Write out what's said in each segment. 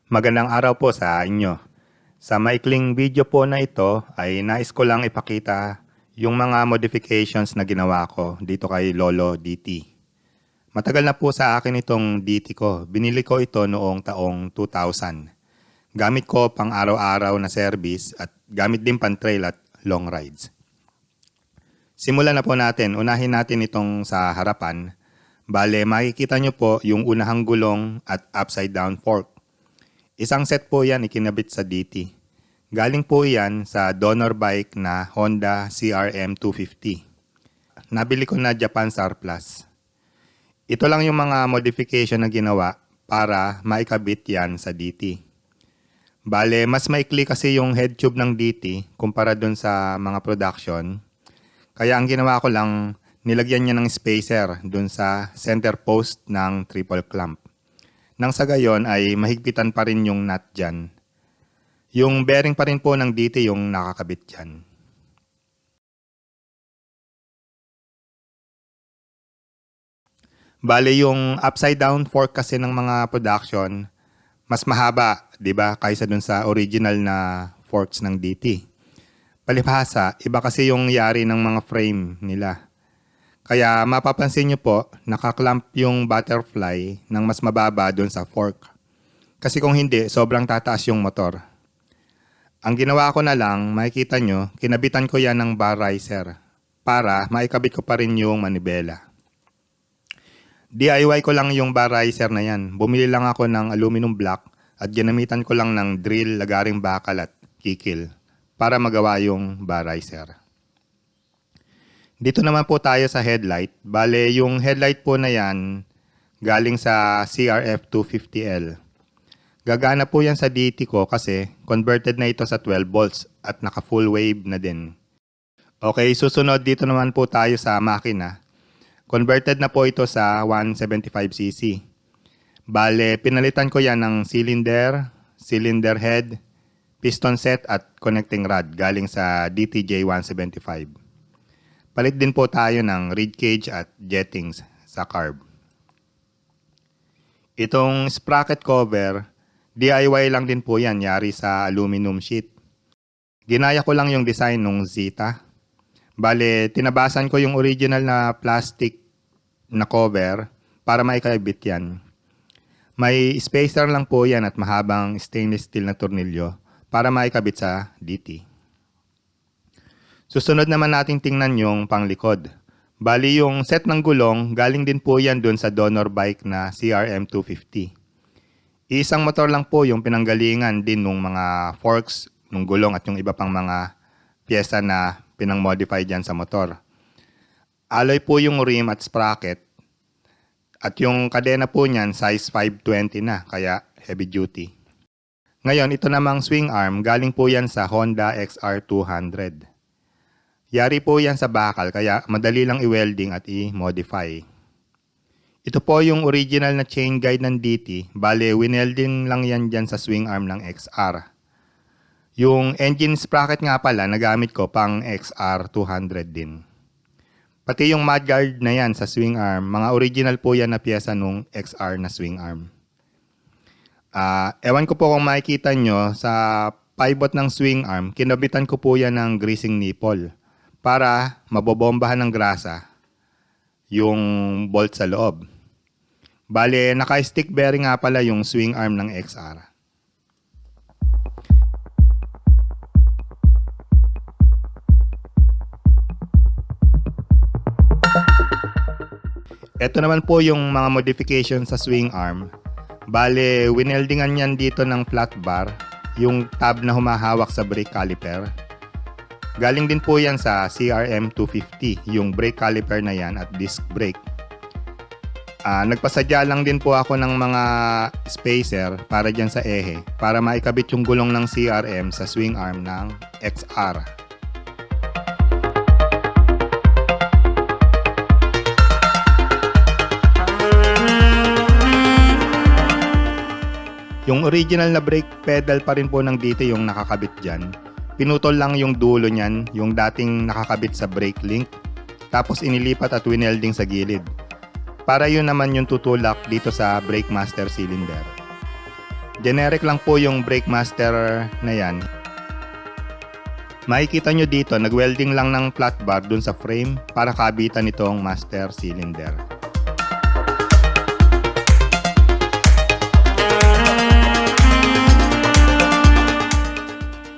Magandang araw po sa inyo. Sa maikling video po na ito ay nais ko lang ipakita yung mga modifications na ginawa ko dito kay Lolo DT. Matagal na po sa akin itong DT ko. Binili ko ito noong taong 2000. Gamit ko pang araw-araw na service at gamit din pan trail at long rides. Simulan na po natin. Unahin natin itong sa harapan. Bale, makikita nyo po yung unahang gulong at upside down fork. Isang set po yan ikinabit sa DT. Galing po yan sa donor bike na Honda CRM 250. Nabili ko na Japan surplus. Ito lang yung mga modification na ginawa para maikabit yan sa DT. Bale, mas maikli kasi yung head tube ng DT kumpara dun sa mga production. Kaya ang ginawa ko lang, nilagyan niya ng spacer dun sa center post ng triple clamp. Nang sa gayon ay mahigpitan pa rin yung nut dyan. Yung bearing pa rin po ng DT yung nakakabit dyan. Bale yung upside down fork kasi ng mga production, mas mahaba, di ba, kaysa dun sa original na forks ng DT. Palibhasa, iba kasi yung yari ng mga frame nila. Kaya mapapansin nyo po, nakaklamp yung butterfly ng mas mababa doon sa fork. Kasi kung hindi, sobrang tataas yung motor. Ang ginawa ko na lang, makikita nyo, kinabitan ko yan ng bar riser para maikabit ko pa rin yung manibela. DIY ko lang yung bar riser na yan. Bumili lang ako ng aluminum block at ginamitan ko lang ng drill, lagaring bakal at kikil para magawa yung bar riser. Dito naman po tayo sa headlight. Bale, yung headlight po na yan galing sa CRF 250L. Gagana po yan sa DT ko kasi converted na ito sa 12 volts at naka full wave na din. Okay, susunod dito naman po tayo sa makina. Converted na po ito sa 175cc. Bale, pinalitan ko yan ng cylinder head, piston set at connecting rod galing sa DTJ 175. Palit din po tayo ng reed cage at jettings sa carb. Itong sprocket cover, DIY lang din po yan, yari sa aluminum sheet. Ginaya ko lang yung design ng Zeta. Bale, tinabasan ko yung original na plastic na cover para maikabit yan. May spacer lang po yan at mahabang stainless steel na tornilyo para maikabit sa DT. Susunod naman nating tingnan yung panglikod. Bali yung set ng gulong, galing din po yan dun sa donor bike na CRM 250. Isang motor lang po yung pinanggalingan din ng mga forks, ng gulong at yung iba pang mga pyesa na pinang-modify dyan sa motor. Alloy po yung rim at sprocket. At yung kadena po niyan, size 520 na, kaya heavy duty. Ngayon, ito namang swing arm, galing po yan sa Honda XR200. Yari po yan sa bakal kaya madali lang i-welding at i-modify. Ito po yung original na chain guide ng DT. Bale, winelding lang yan dyan sa swing arm ng XR. Yung engine sprocket nga pala, nagamit ko pang XR200 din. Pati yung mudguard na yan sa swing arm, mga original po yan na piyesa nung XR na swing arm. Ewan ko po kung makikita nyo, sa pivot ng swing arm, kinabitan ko po yan ng greasing nipple para mabobombahan ng grasa yung bolt sa loob. Bale, naka-stick bearing nga pala yung swing arm ng XR. Ito naman po yung mga modification sa swing arm. Bale, wineldingan yan dito ng flat bar, yung tab na humahawak sa brake caliper. Galing din po yan sa CRM 250, yung brake caliper na yan at disc brake. Nagpasadya lang din po ako ng mga spacer para dyan sa ehe para maikabit yung gulong ng CRM sa swing arm ng XR. Yung original na brake pedal pa rin po ng DT yung nakakabit dyan. Pinutol lang yung dulo niyan, yung dating nakakabit sa brake link, tapos inilipat at winelding sa gilid. Para yun naman yung tutulak dito sa brake master cylinder. Generic lang po yung brake master na yan. Makikita nyo dito, nag-welding lang ng flat bar dun sa frame para kabitan itong master cylinder.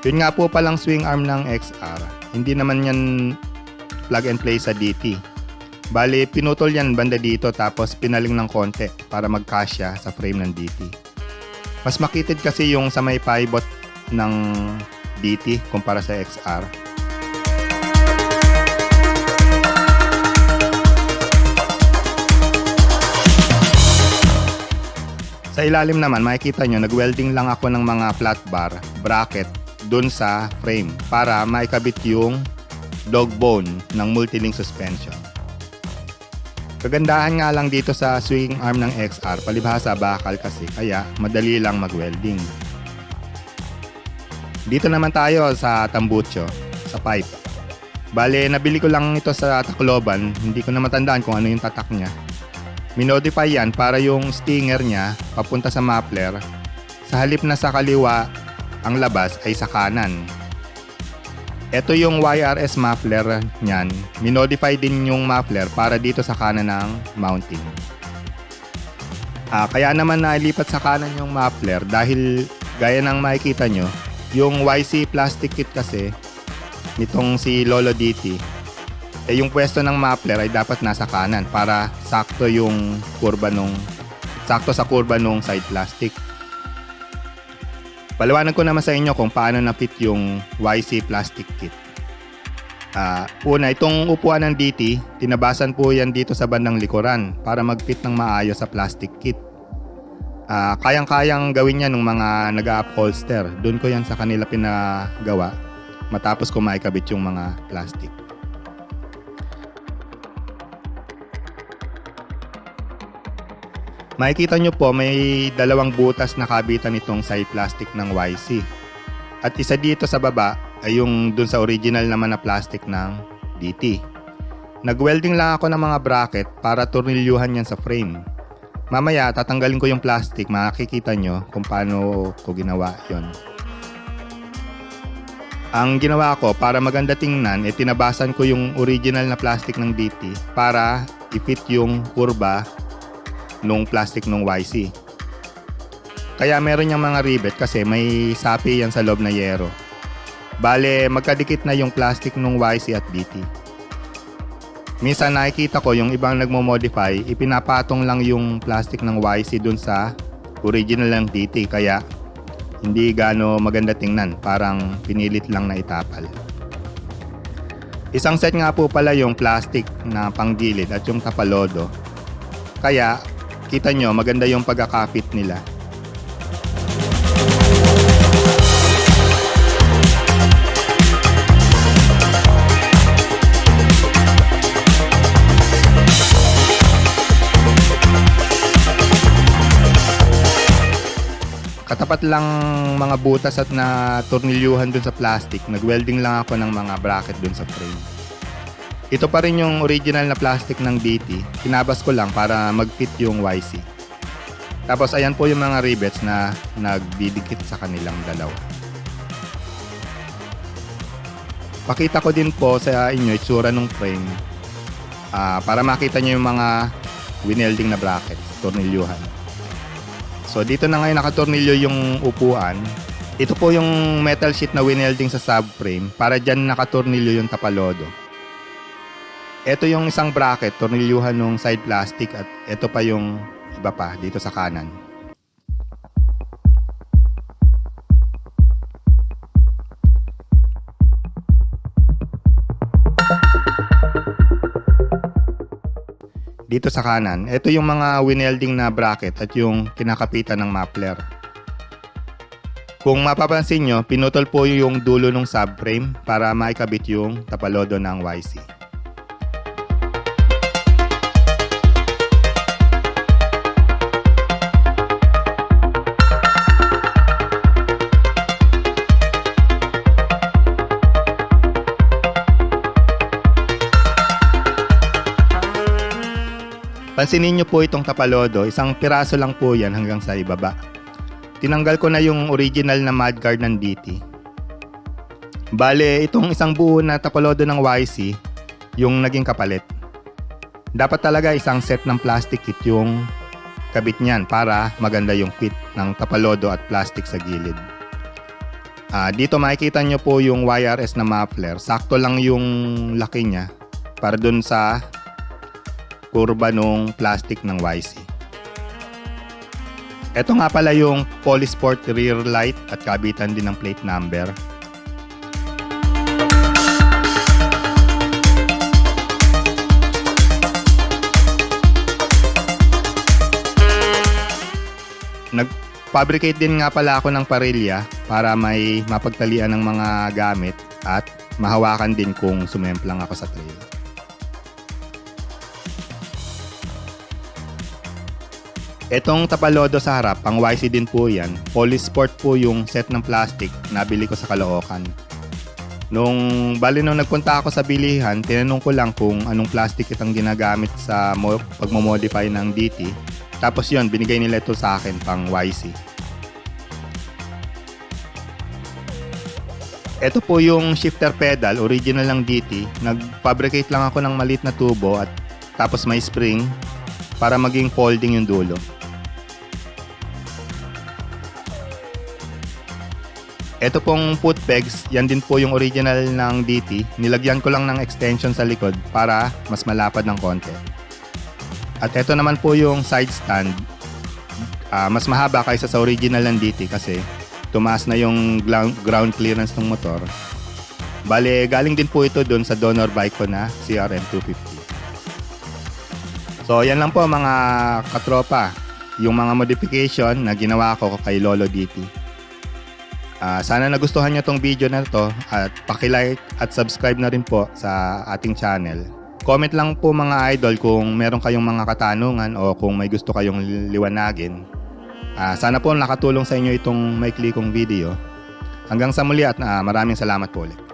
Yun nga po palang swing arm ng XR. Hindi naman yan plug and play sa DT. Bali, pinutol yan banda dito tapos pinaling ng konti para magkasya sa frame ng DT. Mas makitid kasi yung sa may pivot ng DT kumpara sa XR. Sa ilalim naman, makikita nyo, nag-welding lang ako ng mga flat bar, bracket, dun sa frame para maikabit yung dog bone ng multilink suspension. Kagandahan nga lang dito sa swing arm ng XR, palibhasa bakal kasi, kaya madali lang mag-welding. Dito naman tayo sa tambucho, sa pipe. Bale, nabili ko lang ito sa Tacloban, hindi ko na matandaan kung ano yung tatak niya. Minodify yan para yung stinger niya papunta sa muffler. Sa halip na sa kaliwa, ang labas ay sa kanan. Ito yung YRS muffler niyan. Minodify din yung muffler para dito sa kanan ng mounting. Kaya naman nailipat sa kanan yung muffler dahil gaya ng makikita nyo, yung YC plastic kit kasi nitong si Lolo DT, yung pwesto ng muffler ay dapat nasa kanan para sakto sa kurba nung side plastic. Paliwanag ko naman sa inyo kung paano na-fit yung YC plastic kit. Una, itong upuan ng DT, tinabasan po yan dito sa bandang likuran para mag-fit ng maayos sa plastic kit. Kayang-kayang gawin yan ng mga nag-upholster. Doon ko yan sa kanila pinagawa matapos ko maikabit yung mga plastic. Makikita nyo po may dalawang butas na kabitan itong side plastic ng YC. At isa dito sa baba ay yung dun sa original naman na plastic ng DT. Nag-welding lang ako ng mga bracket para tornilyuhan yan sa frame. Mamaya tatanggalin ko yung plastic, makikita nyo kung paano ko ginawa yon. Ang ginawa ko para maganda tingnan, tinabasan ko yung original na plastic ng DT para i-fit yung kurba nung plastic nung YC. Kaya meron yung mga rivet kasi may sapi yan sa loob na yero. Bale, magkadikit na yung plastic nung YC at DT. Minsan nakikita ko yung ibang nagmo-modify, ipinapatong lang yung plastic ng YC dun sa original ng DT kaya hindi gaano maganda tingnan, parang pinilit lang na itapal. Isang set nga po pala yung plastic na panggilid at yung tapalodo. Kaya kita nyo maganda yung pagkakapit nila. Katapat lang mga butas at na tornilyuhan dun sa plastic, nag-welding lang ako ng mga bracket dun sa frame. Ito pa rin yung original na plastic ng DT, kinabas ko lang para mag-fit yung YC. Tapos ayan po yung mga rivets na nagdidikit sa kanilang dalawa. Pakita ko din po sa inyo itsura ng frame para makita nyo yung mga winelding na bracket, tornilyuhan. So dito na ngayon nakatornilyo yung upuan. Ito po yung metal sheet na winelding sa subframe para dyan nakatornilyo yung tapalodo. Ito yung isang bracket, tornilyuhan ng side plastic at ito pa yung iba pa dito sa kanan. Dito sa kanan, ito yung mga winelding na bracket at yung kinakapitan ng muffler. Kung mapapansin nyo, pinutol po yung dulo ng subframe para maikabit yung tapalodo ng YC. Pansinin nyo po itong tapalodo, isang piraso lang po yan hanggang sa ibaba. tinanggal ko na yung original na mudguard ng DT. Bale, itong isang buo na tapalodo ng YC, yung naging kapalit. Dapat talaga isang set ng plastic kit yung kabit niyan para maganda yung fit ng tapalodo at plastic sa gilid. Dito makikita nyo po yung YRS na muffler. Sakto lang yung laki niya para dun sa kurba nung plastic ng YC. Ito nga pala yung Polysport rear light at kabitan din ng plate number. Nag-fabricate din nga pala ako ng parilya para may mapagtalian ng mga gamit at mahawakan din kung sumemplang ako sa trail. Etong tapalodo sa harap, pang YC din po yan. Polysport po yung set ng plastic na nabili ko sa Caloocan. Nung nagpunta ako sa bilihan, tinanong ko lang kung anong plastic itang ginagamit sa pagmamodify ng DT. Tapos yun, binigay nila ito sa akin pang YC. Ito po yung shifter pedal, original ng DT. Nag-fabricate lang ako ng maliit na tubo at tapos may spring para maging folding yung dulo. Ito pong foot pegs, yan din po yung original ng DT. Nilagyan ko lang ng extension sa likod para mas malapad ng konti. At ito naman po yung side stand. Mas mahaba kaysa sa original ng DT kasi tumaas na yung ground clearance ng motor. Bale, galing din po ito dun sa donor bike ko na CRM 250. So, yan lang po mga katropa. Yung mga modification na ginawa ko kay Lolo DT. Sana nagustuhan nyo tong video na to at paki-like at subscribe na rin po sa ating channel. Comment lang po mga idol kung meron kayong mga katanungan o kung may gusto kayong liwanagin. Sana po nakatulong sa inyo itong maikli kong video. Hanggang sa muli at maraming salamat po ulit.